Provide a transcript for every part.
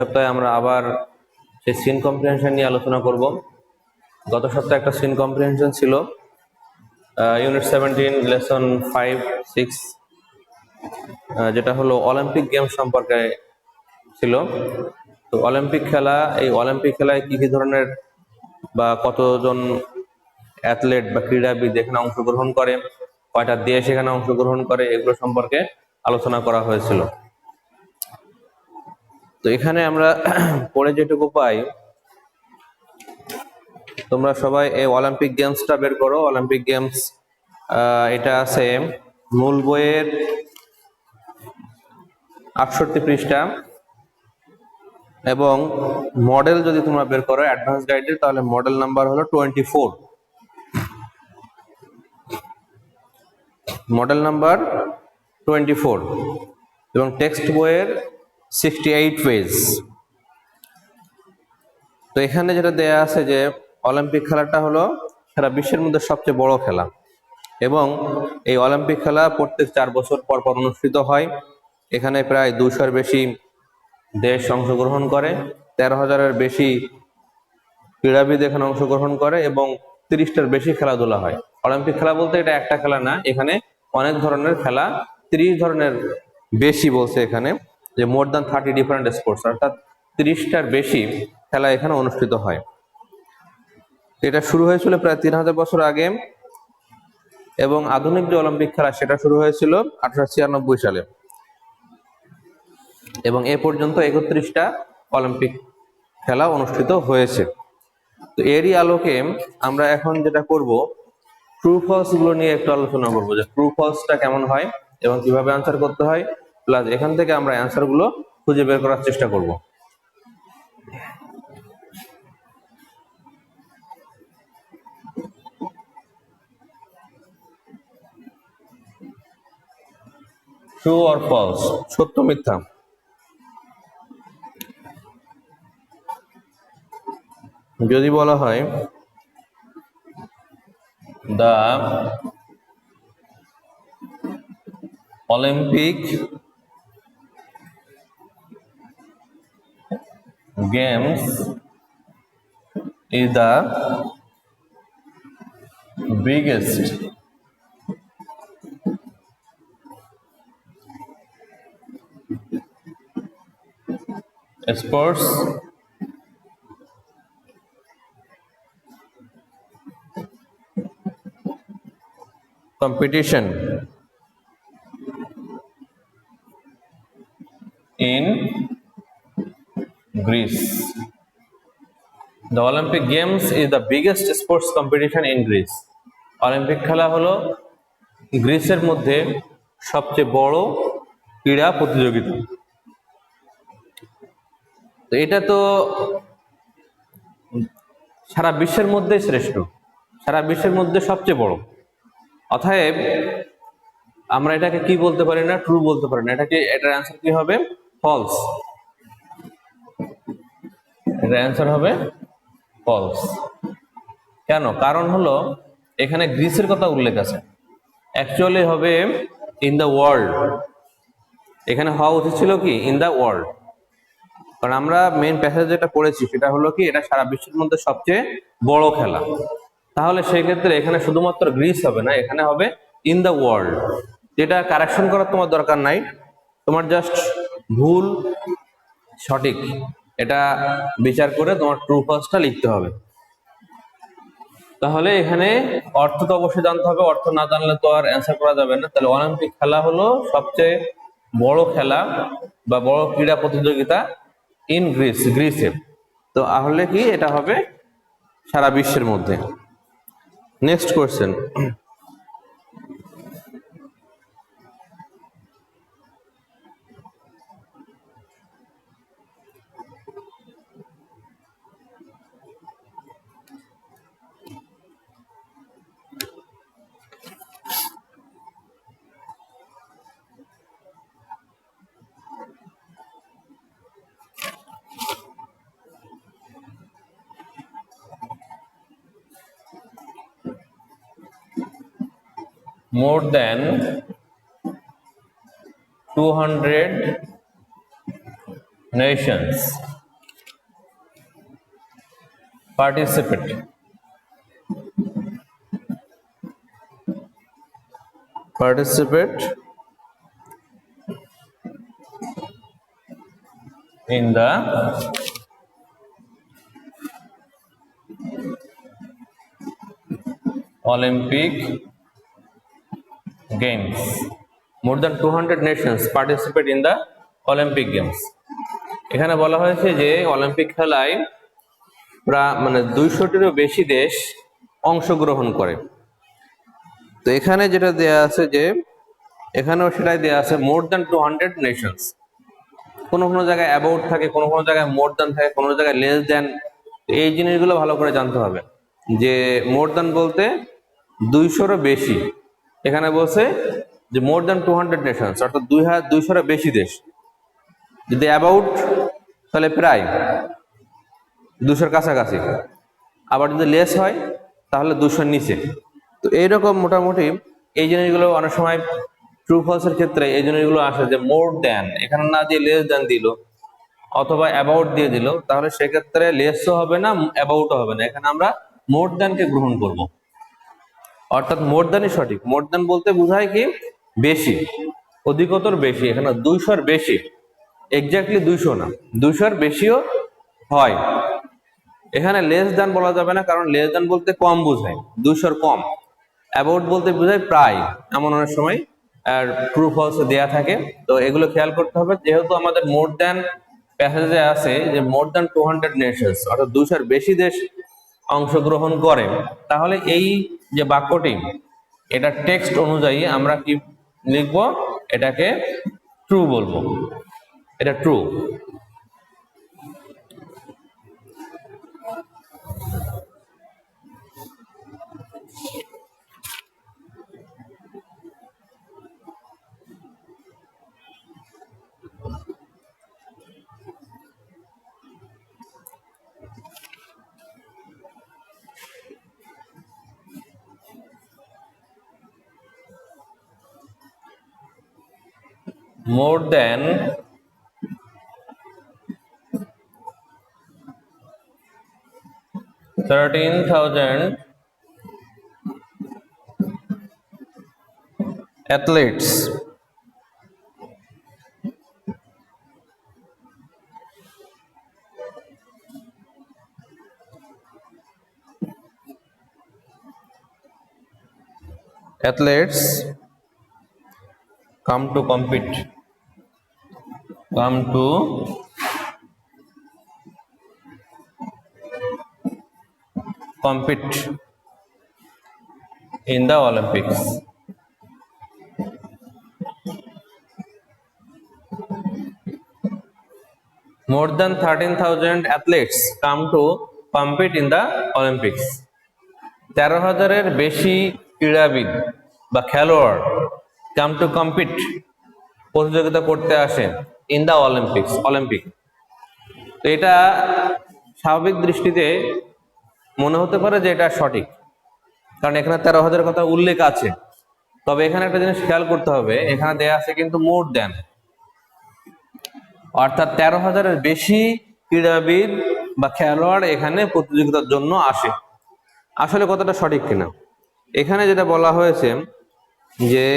সপ্তাহে আমরা আবার সেই সিন কম্প্রিহেনশন নিয়ে আলোচনা করব। গত সপ্তাহে একটা সিন কম্প্রিহেনশন ছিল, ইউনিট 17 লেসন 5-6, যেটা হলো অলিম্পিক গেমস সম্পর্কে ছিল। তো অলিম্পিক খেলা, এই অলিম্পিক খেলায় কি কি ধরনের বা কতজন অ্যাথলেট বা ক্রীড়াবিদ এখানে অংশগ্রহণ করে, কয়টা দেশ এখানে অংশগ্রহণ করে, এগুলো সম্পর্কে আলোচনা করা হয়েছিল। তো এখানে আমরা পড়ে যেটুকু পাই, তোমরা সবাই এই অলিম্পিক গেমসটা বের করো। অলিম্পিক গেমস এটা আছে মূল বইয়ের 68 পৃষ্ঠা, এবং মডেল যদি তোমরা বের করো অ্যাডভান্স গাইডের, তাহলে মডেল নাম্বার হলো 24, মডেল নাম্বার 24, এবং টেক্সট বইয়ের 68 পেজ। তো এখানে যেটা দেয়া আছে যে অলিম্পিক খেলাটা হলো সারা বিশ্বের মধ্যে সবচেয়ে বড় খেলা, এবং এই অলিম্পিক খেলা প্রত্যেক 4 বছর পর পর অনুষ্ঠিত হয়। এখানে প্রায় 200-এর বেশি দেশ অংশগ্রহণ করে, 13,000-এর বেশি ক্রীড়াবিদ এখানে অংশগ্রহণ করে, এবং 30টার বেশি খেলাধুলা হয়। অলিম্পিক খেলা বলতে এটা একটা খেলা না, এখানে অনেক ধরনের খেলা, 30 ধরনের বেশি বলছে এখানে, যে মোর দ্যান 30 ডিফারেন্ট স্পোর্টস, অর্থাৎ 30টার বেশি খেলা এখানে অনুষ্ঠিত হয়। এটা শুরু হয়েছিল প্রায় 3000 বছর আগে, এবং আধুনিক যে অলিম্পিক খেলা সেটা শুরু হয়েছিল 1896 সালে, এবং এ পর্যন্ত 31টা অলিম্পিক খেলা অনুষ্ঠিত হয়েছে। তো এরই আলোকে আমরা এখন যেটা করব, ট্রু ফলস গুলো নিয়ে একটু আলোচনা করবো, যে ট্রু ফলসটা কেমন হয় এবং কিভাবে অ্যান্সার করতে হয়, প্লাস এখান থেকে আমরা অ্যান্সার গুলো খুঁজে বের করার চেষ্টা করব। ট্রু অর ফলস, সত্য মিথ্যা। যদি বলা হয় the Olympic games is the biggest sports competition in Greece. The Olympic Games is the biggest sports competition in Greece. Olympic খেলা হলো গ্রিসের মধ্যে সবচেয়ে বড় ক্রীড়া প্রতিযোগিতা। তো এটা তো সারা বিশ্বের মধ্যে শ্রেষ্ঠ, সারা বিশ্বের মধ্যে সবচেয়ে বড়। অতএব আমরা এটাকে কি বলতে পারি না, ট্রু বলতে পারি না। এটার অ্যান্সার কি হবে? ফলস। এটার অ্যান্সার হবে ফলস। কেন? কারণ হলো এখানে গ্রিসের কথা উল্লেখ আছে, অ্যাকচুয়ালি হবে ইন দ্য ওয়ার্ল্ড। এখানে হওয়া উচিত ছিল কি ইন দ্য ওয়ার্ল্ড, কারণ আমরা মেইন প্যাসেজ যেটা পড়েছি সেটা হলো কি এটা সারা বিশ্বের মধ্যে সবচেয়ে বড় খেলা। তাহলে সেই ক্ষেত্রে এখানে শুধুমাত্র গ্রিস হবে না, এখানে হবে ইন দ্য ওয়ার্ল্ড। যেটা কারেকশন করার তোমার দরকার নাই, তোমার জাস্ট ভুল সঠিক এটা বিচার করে তোমার ট্রু ফলসটা লিখতে হবে। তাহলে এখানে অর্থ তো অবশ্যই জানতে হবে, অর্থ না জানলে তো আর অ্যান্সার করা যাবে না। তাহলে অলিম্পিক খেলা হলো সবচেয়ে বড় খেলা বা বড় ক্রীড়া প্রতিযোগিতা ইন গ্রিসে। তো তাহলে কি এটা হবে সারা বিশ্বের মধ্যে। Next question, more than 200 nations participate in the Olympic Games. More than 200 nations participate in the Olympic Games. এখানে বলা হয়েছে যে অলিম্পিক খেলায় প্রায় 200টিরও বেশি দেশ অংশগ্রহণ করে। তো এখানে যেটা দেয়া আছে যে এখানেও সেটাই দেয়া আছে মোর দ্যান 200 নেশনস। কোনো কোনো জায়গায় অ্যাবাউট থাকে, কোনো কোনো জায়গায় মোর দ্যান থাকে, কোনো জায়গায় লেস দ্যান। এই জিনিসগুলো ভালো করে জানতে হবে যে মোর দ্যান বলতে 200রও বেশি, এখানে বলছে যে মোর দ্যান 200 নেশনস অর্থাৎ 200রও বেশি দেশ। যদি অ্যাবাউট তাহলে প্রায় 200-র কাছাকাছি, আবার যদি লেস হয় তাহলে 200-র নিচে। তো এইরকম মোটামুটি এই জিনিসগুলো অনেক সময় ট্রু ফলসের ক্ষেত্রে এই জিনিসগুলো আসে যে মোর দ্যান এখানে না দিয়ে লেস দ্যান দিল অথবা অ্যাবাউট দিয়ে দিল, তাহলে সেক্ষেত্রে লেসও হবে না অ্যাবাউটও হবে না, এখানে আমরা মোর দ্যানকে গ্রহণ করব। অর্থাৎ মোর দ্যানই সঠিক। মোর দ্যান বলতে বোঝায় কি বেশি, অধিকতর বেশি। এখানে 200-র বেশি, এক্স্যাক্টলি 200 না, 200-র বেশিও হয়। এখানে লেস দ্যান বলা যাবে না, কারণ লেস দ্যান বলতে কম বোঝায়, 200-র কম। অ্যাবাউট বলতে বোঝায় প্রায়, এমন অনেক সময় আর ট্রু ফলস দেয়া থাকে। তো এগুলো খেয়াল করতে হবে। যেহেতু আমাদের মোর দ্যান প্যাসেজে আছে যে মোর দ্যান 200 নেশনস অর্থাৎ 200-র বেশি দেশ অংশগ্রহণ করে, তাহলে এই যে বাক্যটি এটা টেক্সট অনুযায়ী আমরা কি লিখব, এটাকে ট্রু বলবো, এটা true. More than 13,000 athletes come to compete in the Olympics. More than 13,000 athletes come to compete in the Olympics. 13,000-এর বেশি ক্রীড়াবিদ বা খেলোয়াড় come to compete প্রতিযোগিতা করতে আসে ইন দা অলিম্পিক্স, অলিম্পিক। তো এটা স্বাভাবিক দৃষ্টিতে মনে হতে পারে যে এটা সঠিক, কারণ এখানে 13,000 কথা উল্লেখ আছে। তবে এখানে একটা জিনিস খেয়াল করতে হবে, এখানে দেয়া আছে কিন্তু মোর দ্যান, অর্থাৎ 13,000-এর বেশি ক্রীড়াবিদ বা খেলোয়াড় এখানে প্রতিযোগিতার জন্য আসে। আসলে কথাটা সঠিক কিনা, এখানে যেটা বলা হয়েছে যে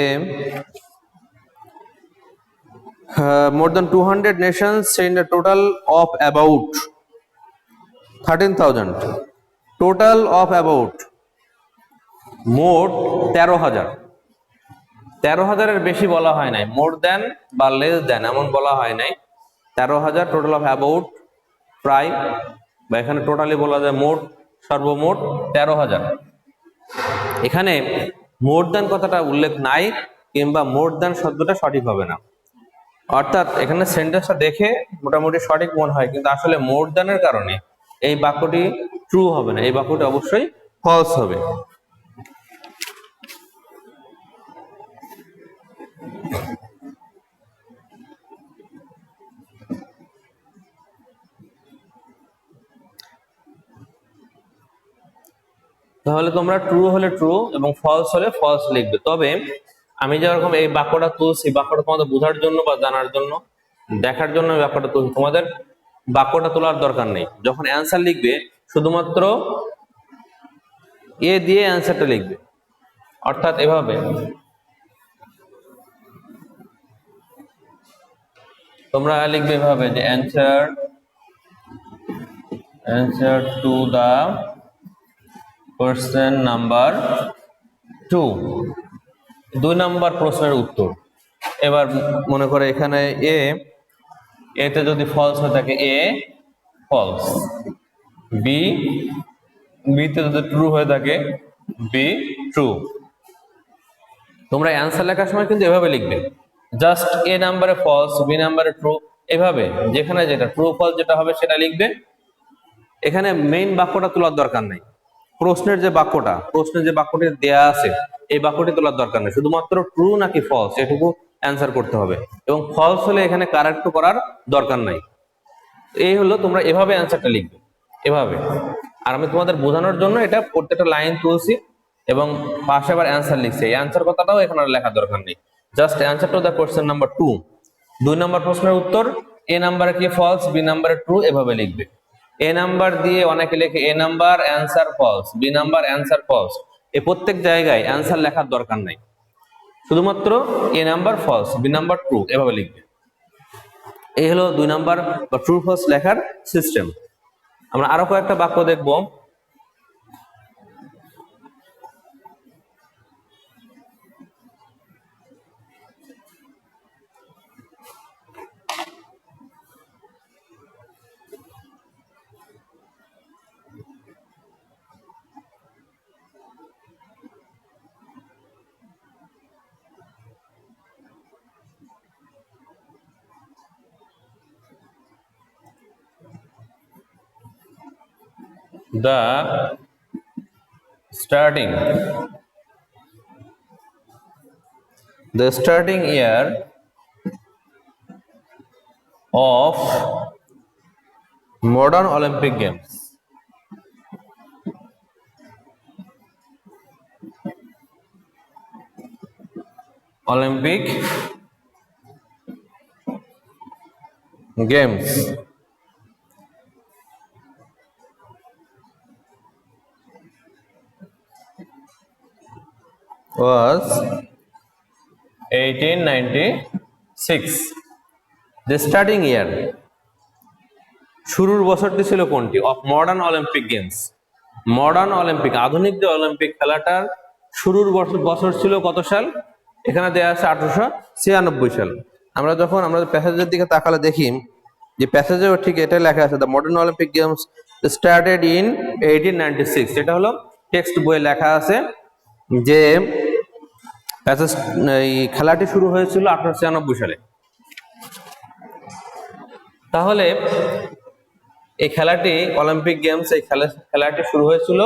more than 200 nations in a total of about 13,000, total of about মোট 13,000। 13,000-এর বেশি বলা হয় নাই, মোর দ্যান বা লেস দ্যান এমন বলা হয় নাই। 13,000 টোটাল অফ অ্যাবাউট প্রায়, বা এখানে টোটালি বলা যায় মোট, সর্বমোট 13,000। এখানে মোর দ্যান কথাটা উল্লেখ নাই, কিংবা মোর দ্যান শব্দটা সঠিক হবে না। অর্থাৎ এখানে সেন্টেন্সটা দেখে মোটামুটি সঠিক মনে হয়, কিন্তু আসলে মোর দ্যানের কারণে এই বাক্যটি ট্রু হবে না, এই বাক্যটি অবশ্যই ফলস হবে। তাহলে তোমরা ট্রু হলে ট্রু এবং ফলস হলে ফলস লিখবে। তবে আমি যেরকম এই বাক্যটা তুলছি, বাক্যটা তোমাদের বোঝার জন্য বা জানার জন্য, দেখার জন্য ব্যাপারটা তুলছি, তোমাদের বাক্যটা তোলার দরকার নেই। যখন অ্যান্সার লিখবে শুধুমাত্র এ দিয়ে অ্যান্সারটা লিখবে, অর্থাৎ এভাবে তোমরা লিখবে এভাবে যে answer to the question number 2, 2 number প্রশ্নের উত্তর। এবার মনে করে এখানে এতে যদি ফলস হয়ে থাকে এ ফলস, বি বিতে যদি ট্রু হয়ে থাকে বি ট্রু। তোমরা অ্যান্সার লেখার সময় কিন্তু এভাবে লিখবে, জাস্ট এ নাম্বারে ফলস, বি নাম্বারে ট্রু, এভাবে যেখানে যেটা ট্রু ফলস যেটা হবে সেটা লিখবে। এখানে মেইন বাক্যটা তোলার দরকার নেই, প্রশ্নের যে বাক্যটি দেয়া আছে এই বাক্যটি তোলার দরকার নেই, শুধুমাত্র ট্রু নাকি ফলস এটুকু অ্যান্সার করতে হবে, এবং ফলস হলে এখানে কারেক্ট করার দরকার নাই। এই হলো তোমরা এভাবে অ্যান্সারটা লিখবে, এভাবে। আর আমি তোমাদের বোঝানোর জন্য এটা প্রত্যেকটা লাইন তুলছি এবং পাশে আবার অ্যান্সার লিখছি। এই অ্যান্সার কথাটাও এখানে লেখার দরকার নেই, just answer to the question number 2, 2 নম্বর প্রশ্নের উত্তর, এ নাম্বারে কি ফলস, বি নাম্বারে ট্রু, এভাবে লিখবে। এ নাম্বার দিয়ে অনেকে লেখে A number answer false, B number answer false, এই প্রত্যেক জায়গায় অ্যান্সার লেখার দরকার নাই, শুধুমাত্র A number false, B number true, এভাবে লিখবে। এই হলো 2 নাম্বার বা ট্রু ফলস লেখার সিস্টেম। আমরা আরো কয়েকটা বাক্য দেখব। The starting year of modern Olympic Games. Olympic Games was 1896. The starting year, শুরুর বছরটি ছিল কোনটি? Of modern Olympic games, modern Olympic, আধুনিক যে অলিম্পিক খেলাটার শুরুর বছর ছিল কত সাল? এখানে দেওয়া আছে 1896 সাল। আমরা যখন প্যাসেজের দিকে তাকালে দেখি যে প্যাসেজেও ঠিক এটা লেখা আছে, the modern Olympic games started in 1896। এটা হলো টেক্সট বইয়ে লেখা আছে যে এই খেলাটি শুরু হয়েছিল 1896 সালে। তাহলে এই খেলাটি অলিম্পিক গেমস, এই খেলাটি শুরু হয়েছিল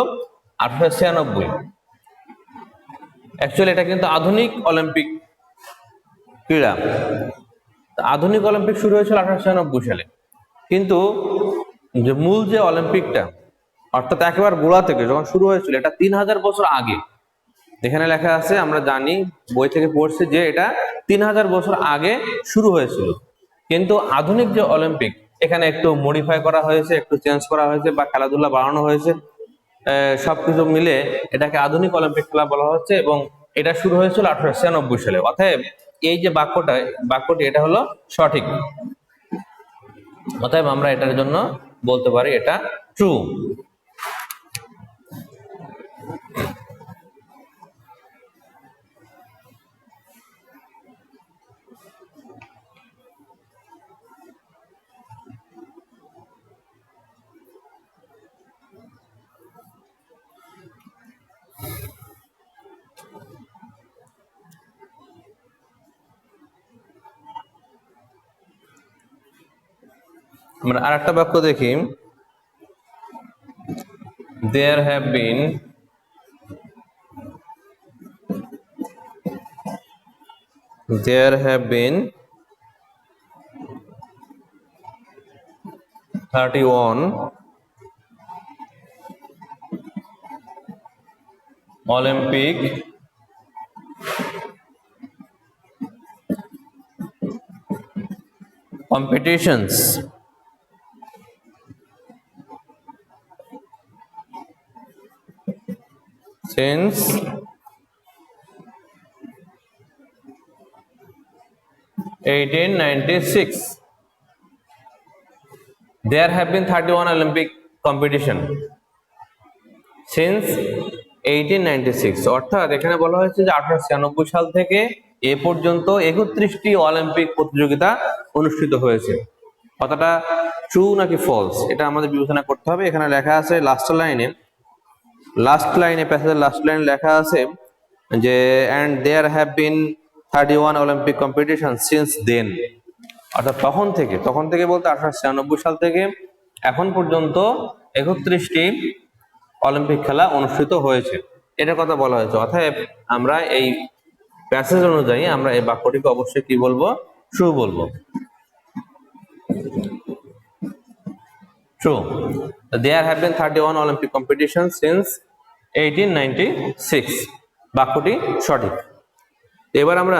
1896। অ্যাকচুয়ালি এটা কিন্তু আধুনিক অলিম্পিক ক্রীড়া, আধুনিক অলিম্পিক শুরু হয়েছিল 1896 সালে, কিন্তু যে মূল যে অলিম্পিকটা অর্থাৎ একেবারে গোড়া থেকে যখন শুরু হয়েছিল এটা 3000 বছর আগে। এখানে লেখা আছে, আমরা জানি বই থেকে পড়ছি যে এটা 3000 বছর আগে শুরু হয়েছিল, কিন্তু আধুনিক যে অলিম্পিক এখানে একটু মডিফাই করা হয়েছে, একটু চেঞ্জ করা হয়েছে বা খেলাধুলা বাড়ানো হয়েছে, সবকিছু মিলে এটাকে আধুনিক অলিম্পিক খেলা বলা হচ্ছে, এবং এটা শুরু হয়েছিল 1896 সালে। অতএব এই যে বাক্যটি এটা হলো সঠিক, অতএব আমরা এটার জন্য বলতে পারি এটা ট্রু। আমরা আরেকটা বাক্য দেখি, there have been 31 Olympic competitions since 1896. There have been 31 Olympic competition since 1896. অর্থাৎ এখানে বলা হয়েছে যে 1896 সাল থেকে এ পর্যন্ত 31টি অলিম্পিক প্রতিযোগিতা অনুষ্ঠিত হয়েছে। কথাটা ট্রু নাকি ফলস এটা আমাদের বিবেচনা করতে হবে। এখানে লেখা আছে প্যাসেজের লাস্ট লাইনে লেখা আছে যে and there have been 31 Olympic competition since then, অর্থাৎ তখন থেকে বলতে 1896 সাল থেকে এখন পর্যন্ত 31টি অলিম্পিক খেলা অনুষ্ঠিত হয়েছে, এটার কথা বলা হয়েছে। অতএব আমরা এই প্যাসেজ অনুযায়ী আমরা এই বাক্যটিকে অবশ্যই কি বলবো? ট্রু বলবো। True. There have been 31 Olympic competitions since 1896, বাক্যটি সঠিক। এবার আমরা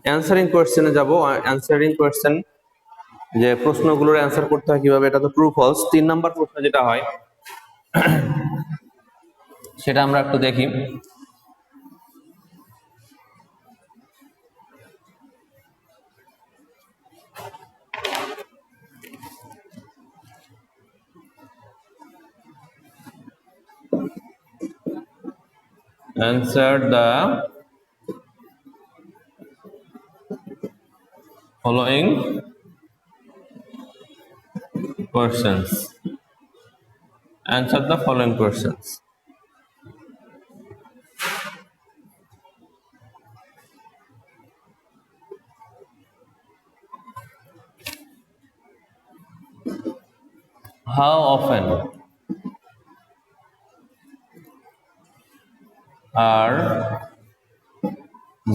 অ্যানসারিং কোয়েশ্চেনে যাব। অ্যানসারিং কোয়েশ্চেন যে প্রশ্নগুলোর অ্যান্সার করতে হয় কিভাবে, এটা তো ট্রু ফলস। 3 নাম্বার প্রশ্ন যেটা হয় সেটা আমরা একটু দেখি। Answer the following questions. Answer the following questions. How often are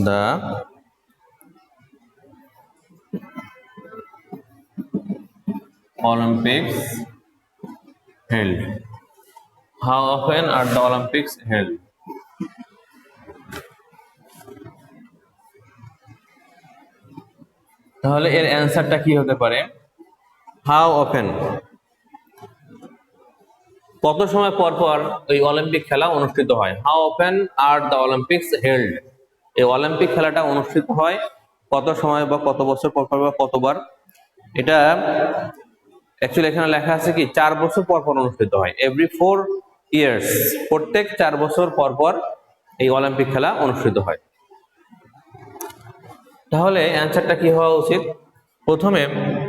the Olympics held? How often are the Olympics held? তাহলে এর অ্যান্সারটা কি হতে পারে? হাউ অফেন, কত সময় পর পর এই অলিম্পিক খেলা অনুষ্ঠিত হয়। How often are the Olympics held, এই অলিম্পিক খেলাটা অনুষ্ঠিত হয় কত সময় বা কত বছর পর পর বা কতবার। এটা অ্যাকচুয়ালি এখানে লেখা আছে কি 4 বছর পর পর অনুষ্ঠিত হয়। এভরি 4 ইয়ার্স, প্রত্যেক 4 বছর পর পর এই অলিম্পিক খেলা অনুষ্ঠিত হয়। তাহলে অ্যান্সারটা কি হওয়া উচিত? প্রথমে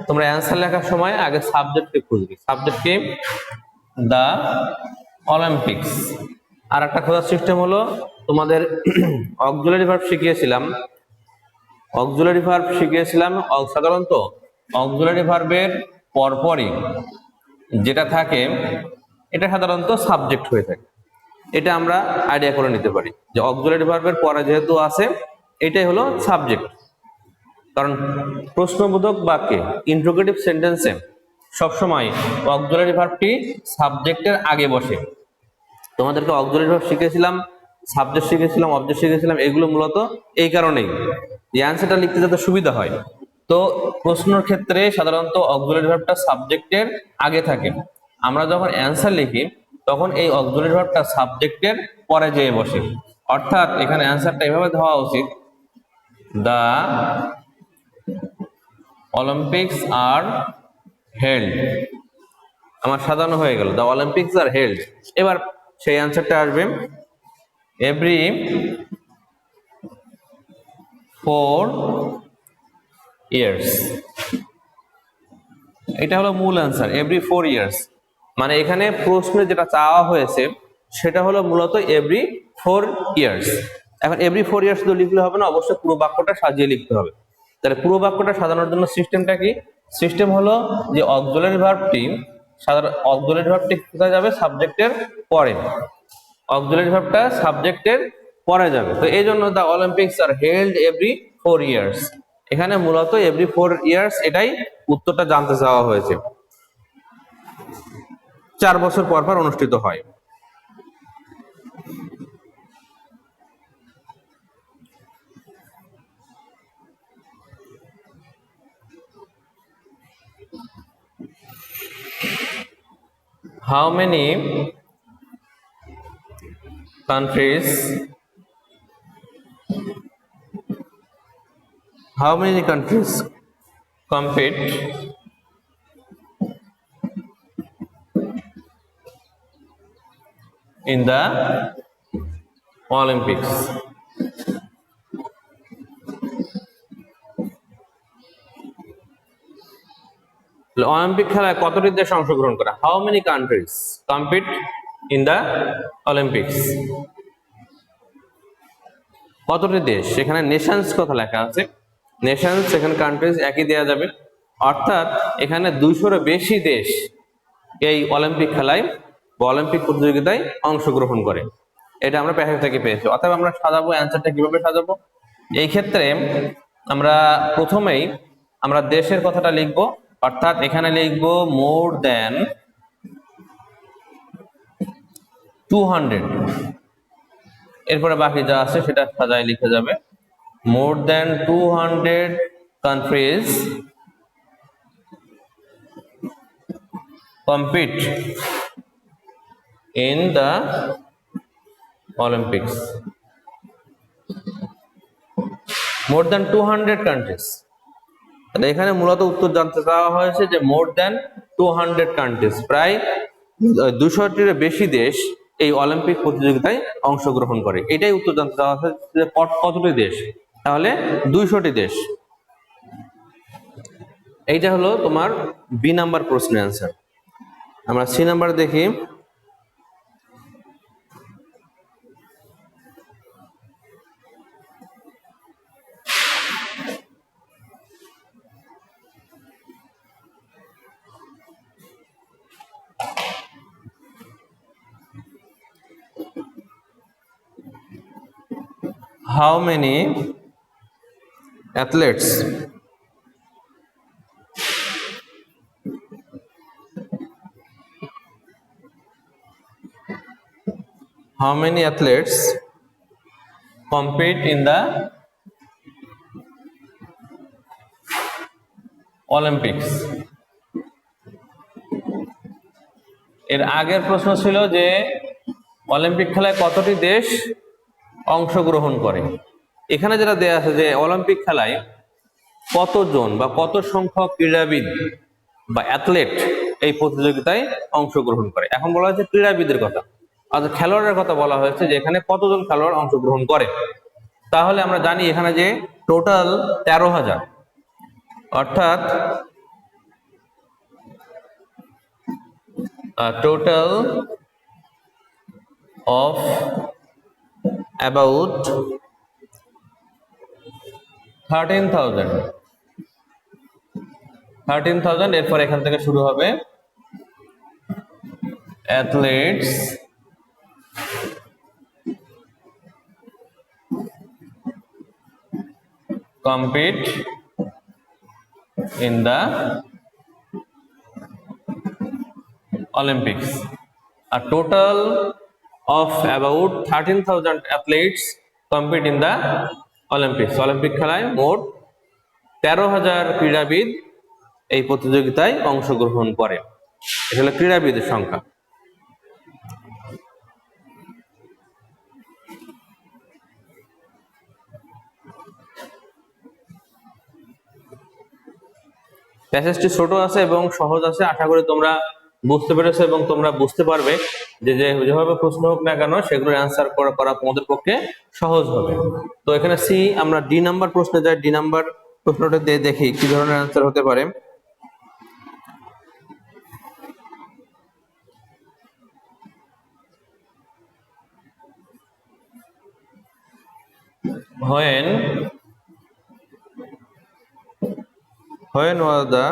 তোমরা অ্যান্সার লেখার সময় আগে সাবজেক্টকে খুঁজবে। সাবজেক্ট কি? The Olympics. আর একটা খোঁজার সিস্টেম হলো তোমাদের অক্সিলারি ভার্ব শিখিয়েছিলাম। সাধারণত অক্সিলারি ভার্বের পরপরই যেটা থাকে এটা সাধারণত সাবজেক্ট হয়ে থাকে। এটা আমরা আইডিয়া করে নিতে পারি যে অক্সিলারি ভার্বের পরে যেহেতু আছে এটাই হলো সাবজেক্ট। কারণ প্রশ্নবোধক বাক্যে ইন্টারোগেটিভ সেন্টেন্সে সবসময় অক্সিলারি ভার্বটি সাবজেক্টের আগে বসে। তোমাদেরকে অক্সিলারি ভার্ব শিখেছিলাম, সাবজেক্ট শিখেছিলাম, অবজেক্ট শিখেছিলাম, এগুলো মূলত এই কারণেই যে অ্যান্সারটা লিখতে যাতে সুবিধা হয়। তো প্রশ্নের ক্ষেত্রে সাধারণত অক্সিলারি ভার্বটা সাবজেক্টের আগে থাকে। আমরা যখন অ্যান্সার লিখি তখন এই অক্সিলারি ভার্বটা সাবজেক্টের পরে যেয়ে বসে। অর্থাৎ এখানে অ্যান্সারটা এভাবে দেওয়া উচিত, দ্য অলিম্পিক্স আর হেল্ড। আমার সাজানো হয়ে গেল, দ্য অলিম্পিক্স আর হেল্ড। এবার সেই অ্যান্সারটা আসবে এভরি 4 ইয়ার্স। এটা হলো মূল অ্যান্সার, এভরি 4 ইয়ার্স। মানে এখানে প্রশ্নে যেটা চাওয়া হয়েছে সেটা হলো মূলত এভরি 4 ইয়ার্স। এখন এভরি 4 ইয়ার্স তো লিখলে হবে না, অবশ্যই পুরো বাক্যটা সাজিয়ে লিখতে হবে। তাহলে পুরো বাক্যটা সাজানোর জন্য সিস্টেমটা কি? সিস্টেম হলো যে অক্সিলারি ভার্বটি কোথায় যাবে? সাবজেক্টের পরে। অক্সিলারি ভার্বটা সাবজেক্টের পরে যাবে। তো এই জন্য the Olympics are held every 4 years. এখানে মূলত এভরি 4 ইয়ার্স এটাই উত্তরটা জানতে চাওয়া হয়েছে। 4 বছর পর পর অনুষ্ঠিত হয়। How many countries compete in the Olympics? Olympic খেলায় কতটি দেশ অংশগ্রহণ করে? How many countries compete in the Olympics? কতটি দেশ? এখানে নেশনস কথা লেখা আছে, নেশনস এখানে কান্ট্রিজ একই দেয়া যাবে, অর্থাৎ এখানে 200-এরও বেশি দেশ এই অলিম্পিক খেলায় বা অলিম্পিক প্রতিযোগিতায় অংশগ্রহণ করে। এটা আমরা প্যাসেজ থেকে পেয়েছি। অর্থাৎ আমরা সাজাবো, অ্যান্সারটা কিভাবে সাজাবো? এই ক্ষেত্রে আমরা প্রথমেই আমরা দেশের কথাটা লিখবো, অর্থাৎ এখানে লিখবো মোর দ্যান 200। এরপরে বাকি যা আছে সেটা সাজায় লিখে যাবে। More than 200 countries compete in the Olympics. More than 200 countries. এখানে মূলত উত্তর জানতে চাওয়া হয়েছে যে মোর দ্যান 200 কান্ট্রিজ, প্রায় 200-টির বেশি দেশ এই অলিম্পিক প্রতিযোগিতায় অংশগ্রহণ করে। এটাই উত্তর জানতে চাওয়া হয়েছে যে কতটি দেশ, তাহলে 200টি দেশ। এইটা হলো তোমার বি নাম্বার প্রশ্নের অ্যান্সার। আমরা সি নাম্বার দেখি। How many athletes compete in the Olympics? এর আগের প্রশ্ন ছিল যে অলিম্পিক খেলায় কতটি দেশ অংশগ্রহণ করে। এখানে যেটা দেয়া আছে যে অলিম্পিক খেলায় কতজন বা কত সংখ্যক ক্রীড়াবিদ বা অ্যাথলেট এই প্রতিযোগিতায় অংশগ্রহণ করে। এখন বলা হয়েছে ক্রীড়াবিদের কথা, অর্থাৎ খেলোয়াড়ের কথা বলা হয়েছে যে এখানে কতজন খেলোয়াড় অংশগ্রহণ করে। তাহলে আমরা জানি এখানে যে টোটাল 13,000, অর্থাৎ total of about 13,000। এরপর এখান থেকে শুরু হবে athletes compete in the Olympics. A total of about 13,000 athletes compete in the Olympics. Olympic খেলায় মোট 13,000 ক্রীড়াবিদ এই প্রতিযোগিতায় অংশগ্রহণ করে। এটা হলো ক্রীড়াবিদের সংখ্যা। প্যাসেজটি ছোট আছে এবং সহজ আছে, আশা করি তোমরা বুঝতে পেরেছো এবং তোমরা বুঝতে পারবে যে যেভাবে প্রশ্ন হোক না কেন সেগুলোর অ্যান্সার করা তোমাদের পক্ষে সহজ হবে। তো এখানে সি, আমরা ডি নাম্বার প্রশ্নে যাই। ডি নাম্বার প্রশ্নটা দিয়ে দেখি কি ধরনের অ্যান্সার হতে পারে। When was the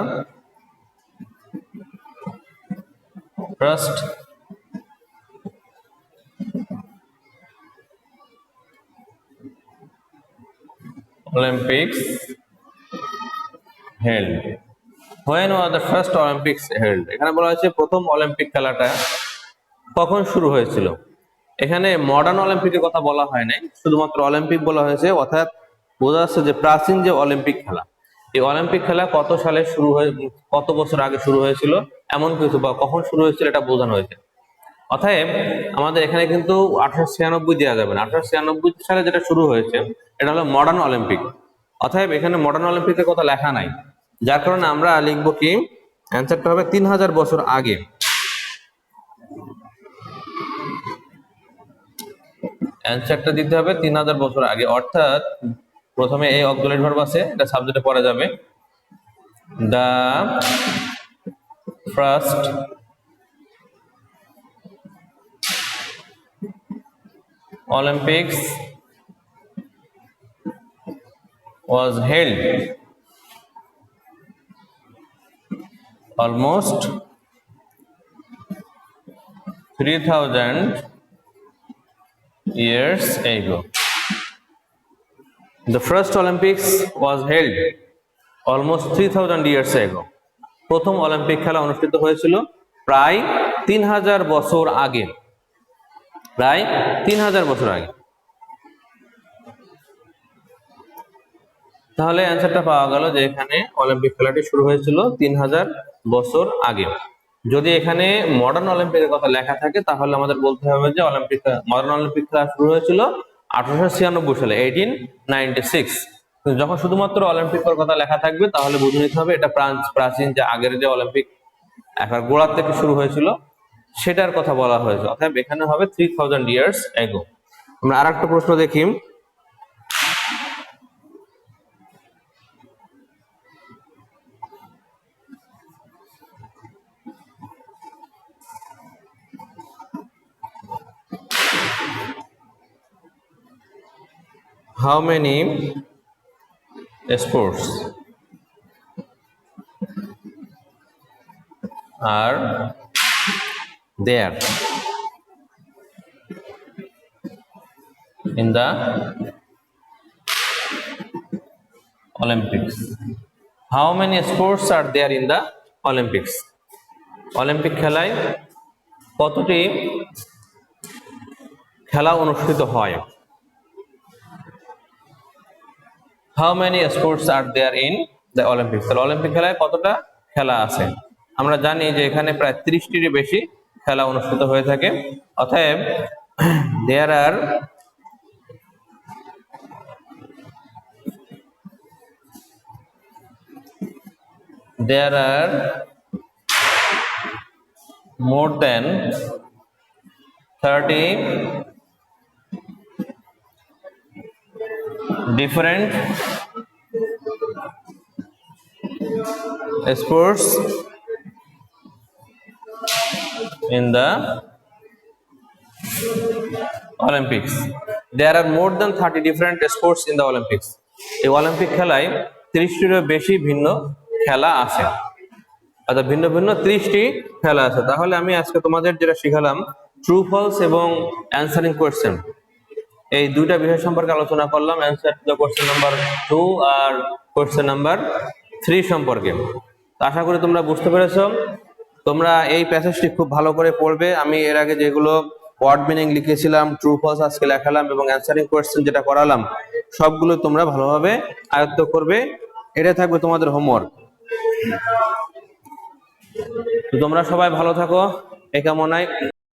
first Olympics held? When was the first Olympics held? এখানে বলা হয়েছে প্রথম অলিম্পিক খেলাটা কখন শুরু হয়েছিল। এখানে মডার্ন অলিম্পিকের কথা বলা হয় নাই, শুধুমাত্র অলিম্পিক বলা হয়েছে, অর্থাৎ বোঝা যাচ্ছে যে প্রাচীন যে অলিম্পিক খেলা, এই অলিম্পিক খেলা কত সালে শুরু হয়ে, কত বছর আগে শুরু হয়েছিল এমন কিছু বা কখন শুরু হয়েছিল এটা বোঝানো হয়েছে। অতএব আমাদের এখানে কিন্তু 1896 দেওয়া যাবে না, 1896 সালে যেটা শুরু হয়েছে এটা হলো মডার্ন অলিম্পিক। অতএব এখানে মডার্ন অলিম্পিকের কথা লেখা নাই, যার কারণে আমরা লিখবো কি অ্যান্সারটা হবে 3000 বছর আগে। অ্যান্সারটা দিতে হবে 3000 বছর আগে, অর্থাৎ প্রথমে এই অক্সিলারি ভার্ব আছে, এটা সাবজেক্টে পড়া যাবে। The first Olympics was held almost 3000 years ago. The first Olympics was held almost 3000 years ago. প্রথম অলিম্পিক খেলা অনুষ্ঠিত হয়েছিল প্রায় 3000 বছর আগে, প্রায় 3000 বছর আগে। তাহলে অ্যান্সারটা পাওয়া গেল যে এখানে অলিম্পিক খেলাটি শুরু হয়েছিল 3000 বছর আগে। যদি এখানে মডার্ন অলিম্পিকের কথা লেখা থাকে তাহলে আমাদের বলতে হবে যে মডার্ন অলিম্পিক খেলা শুরু হয়েছিল 1896 সালে, 1896। যখন শুধুমাত্র অলিম্পিকের কথা লেখা থাকবে তাহলে বুঝে নিতে হবে এটা প্রাচীন যে আগের যে অলিম্পিক একবার গোড়ার থেকে শুরু হয়েছিল সেটার কথা বলা হয়েছে। অর্থাৎ এখানে হবে 3000 years ago। আমরা আরেকটা প্রশ্ন দেখি। How many sports are there in the Olympics? How many sports are there in the Olympics? Olympic খেলায় কতটি খেলা অনুষ্ঠিত হয়? How many sports are there in the Olympics? তাহলে অলিম্পিক খেলায় কতটা খেলা আছে? আমরা জানি যে এখানে প্রায় 30টির বেশি খেলা অনুষ্ঠিত হয়ে থাকে। অতএব there are more than 30 different sports in the Olympics. There are more than 30 different sports in the Olympics. এই অলিম্পিক খেলায় 30টিরও বেশি ভিন্ন খেলা আছে, অর্থাৎ ভিন্ন ভিন্ন 30টি খেলা আছে। তাহলে আমি আজকে তোমাদের যেটা শিখালাম ট্রু ফলস এবং অ্যানসারিং কোয়েশ্চেন, এই দুইটা বিষয় সম্পর্কে আলোচনা করলাম, answer to the question number 2 আর কোয়েশ্চেন নাম্বার 3 সম্পর্কে। আশা করি তোমরা বুঝতে পেরেছো। তোমরা এই প্যাসেজটি খুব ভালো করে পড়বে। আমি এর আগে যেগুলো ওয়ার্ড মিনিং লিখেছিলাম, ট্রু ফলস আজকে লেখালাম এবং অ্যানসারিং কোয়েশ্চেন যেটা করালাম সবগুলো তোমরা ভালোভাবে আয়ত্ত করবে। এটা থাকবে তোমাদের হোমওয়ার্ক। তো তোমরা সবাই ভালো থাকো এই কামনায়।